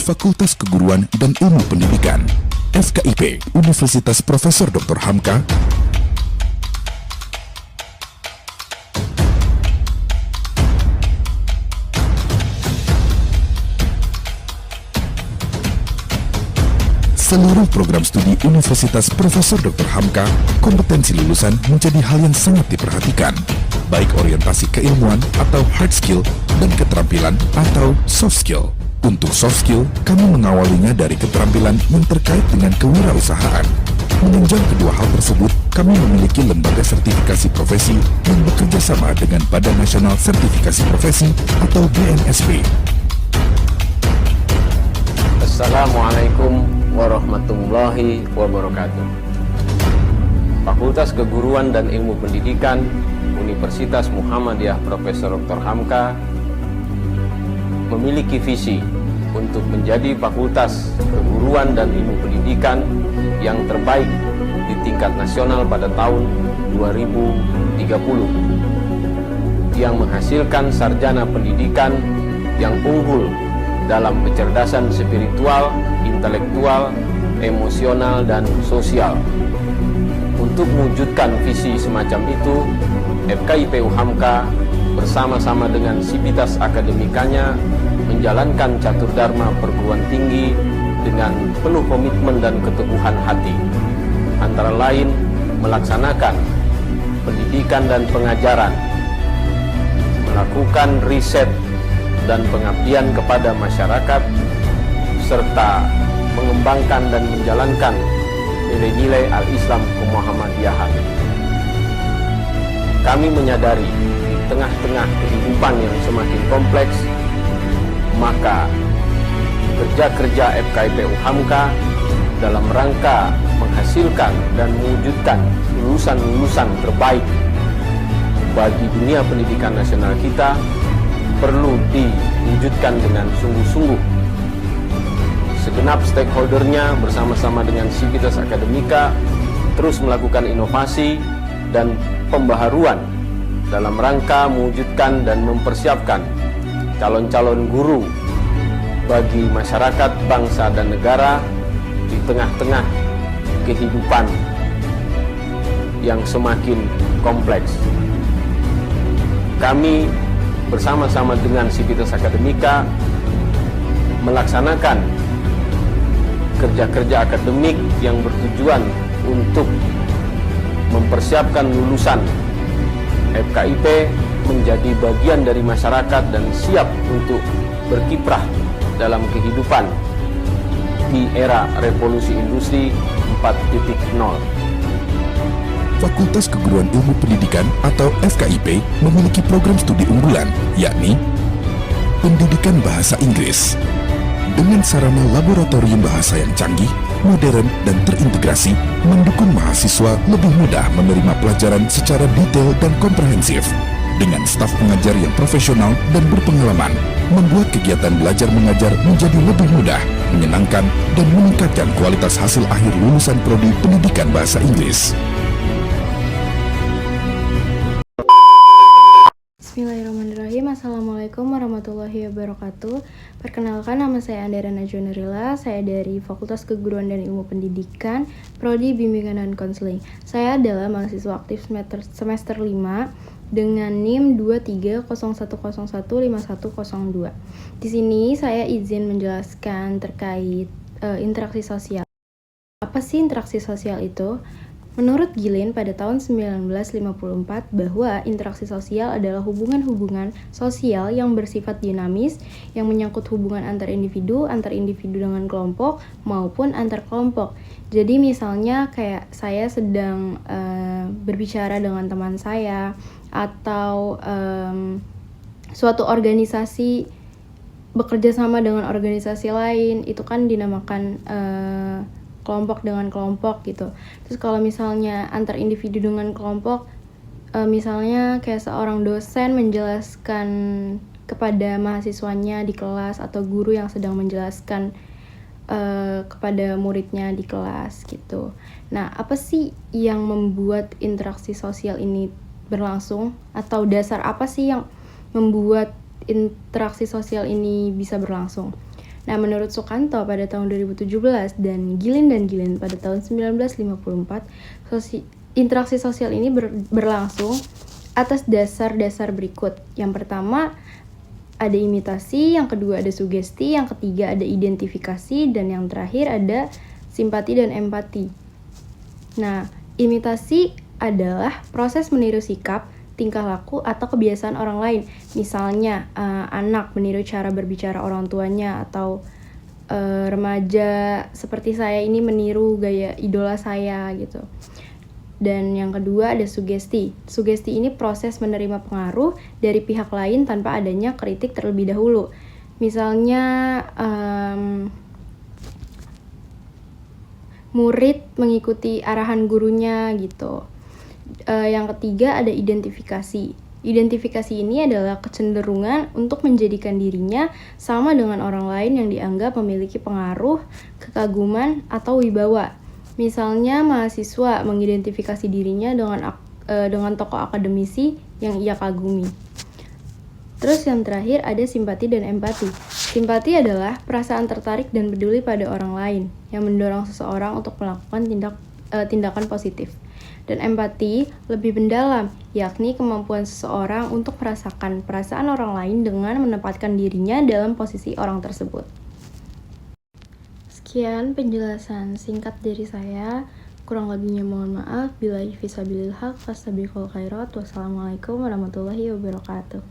Fakultas Keguruan dan Ilmu Pendidikan, FKIP, Universitas Profesor Dr. Hamka, seluruh program studi Universitas Profesor Dr. Hamka, kompetensi lulusan menjadi hal yang sangat diperhatikan, baik orientasi keilmuan atau hard skill dan keterampilan atau soft skill. Untuk soft skill, kami mengawalinya dari keterampilan yang terkait dengan kewirausahaan. Menunjang kedua hal tersebut, kami memiliki lembaga sertifikasi profesi yang bekerja sama dengan Badan Nasional Sertifikasi Profesi atau BNSP. Assalamualaikum warahmatullahi wabarakatuh. Fakultas Keguruan dan Ilmu Pendidikan Universitas Muhammadiyah Profesor Dr. Hamka memiliki visi untuk menjadi fakultas keguruan dan ilmu pendidikan yang terbaik di tingkat nasional pada tahun 2030, yang menghasilkan sarjana pendidikan yang unggul dalam kecerdasan spiritual, intelektual, emosional, dan sosial. Untuk mewujudkan visi semacam itu, FKIP Hamka bersama-sama dengan sivitas akademikanya menjalankan catur dharma perguruan tinggi dengan penuh komitmen dan keteguhan hati. Antara lain, melaksanakan pendidikan dan pengajaran, melakukan riset dan pengabdian kepada masyarakat, serta mengembangkan dan menjalankan nilai-nilai al-Islam kemuhammadiyahan. Kami menyadari di tengah-tengah kehidupan yang semakin kompleks, maka kerja-kerja FKIP Hamka dalam rangka menghasilkan dan mewujudkan lulusan-lulusan terbaik bagi dunia pendidikan nasional kita perlu diwujudkan dengan sungguh-sungguh. Segenap stakeholdernya bersama-sama dengan sivitas akademika terus melakukan inovasi dan pembaharuan dalam rangka mewujudkan dan mempersiapkan calon-calon guru bagi masyarakat, bangsa, dan negara di tengah-tengah kehidupan yang semakin kompleks. Kami bersama-sama dengan sivitas akademika melaksanakan kerja-kerja akademik yang bertujuan untuk mempersiapkan lulusan FKIP menjadi bagian dari masyarakat dan siap untuk berkiprah dalam kehidupan di era revolusi industri 4.0. Fakultas Keguruan Ilmu Pendidikan atau FKIP memiliki program studi unggulan, yakni Pendidikan Bahasa Inggris. Dengan sarana laboratorium bahasa yang canggih, modern, dan terintegrasi, mendukung mahasiswa lebih mudah menerima pelajaran secara detail dan komprehensif. Dengan staf pengajar yang profesional dan berpengalaman, membuat kegiatan belajar mengajar menjadi lebih mudah, menyenangkan, dan meningkatkan kualitas hasil akhir lulusan prodi Pendidikan Bahasa Inggris. Bismillahirrahmanirrahim. Assalamualaikum warahmatullahi wabarakatuh. Perkenalkan, nama saya Andera Najwa Nurila. Saya dari Fakultas Keguruan dan Ilmu Pendidikan, Prodi Bimbingan dan Konseling. Saya adalah mahasiswa aktif semester 5 dengan NIM 2301015102. Di sini saya izin menjelaskan terkait interaksi sosial. Apa sih interaksi sosial itu? Menurut Gillen pada tahun 1954 bahwa interaksi sosial adalah hubungan-hubungan sosial yang bersifat dinamis yang menyangkut hubungan antar individu dengan kelompok maupun antar kelompok. Jadi misalnya kayak saya sedang berbicara dengan teman saya atau suatu organisasi bekerja sama dengan organisasi lain, itu kan dinamakan kelompok dengan kelompok gitu. Terus kalau misalnya antar individu dengan kelompok, misalnya kayak seorang dosen menjelaskan kepada mahasiswanya di kelas atau guru yang sedang menjelaskan kepada muridnya di kelas gitu. Nah, apa sih yang membuat interaksi sosial ini berlangsung? Atau dasar apa sih yang membuat interaksi sosial ini bisa berlangsung? Nah, menurut Sukanto pada tahun 2017 dan Gillen pada tahun 1954, interaksi sosial ini berlangsung atas dasar-dasar berikut. Yang pertama, ada imitasi, yang kedua ada sugesti, yang ketiga ada identifikasi, dan yang terakhir ada simpati dan empati. Nah, imitasi adalah proses meniru sikap, tingkah laku, atau kebiasaan orang lain. Misalnya, anak meniru cara berbicara orang tuanya, atau remaja seperti saya ini meniru gaya idola saya gitu. Dan yang kedua ada sugesti. Sugesti ini proses menerima pengaruh dari pihak lain tanpa adanya kritik terlebih dahulu. Misalnya, murid mengikuti arahan gurunya gitu. Yang ketiga ada identifikasi. Identifikasi ini adalah kecenderungan untuk menjadikan dirinya sama dengan orang lain yang dianggap memiliki pengaruh, kekaguman, atau wibawa. Misalnya mahasiswa mengidentifikasi dirinya dengan tokoh akademisi yang ia kagumi. Terus yang terakhir ada simpati dan empati. Simpati adalah perasaan tertarik dan peduli pada orang lain yang mendorong seseorang untuk melakukan tindakan positif. Dan empati lebih mendalam, yakni kemampuan seseorang untuk merasakan perasaan orang lain dengan menempatkan dirinya dalam posisi orang tersebut. Sekian penjelasan singkat dari saya. Kurang lebihnya mohon maaf. Billahi fisabilil haq, fastabiqul khairat. Wassalamualaikum warahmatullahi wabarakatuh.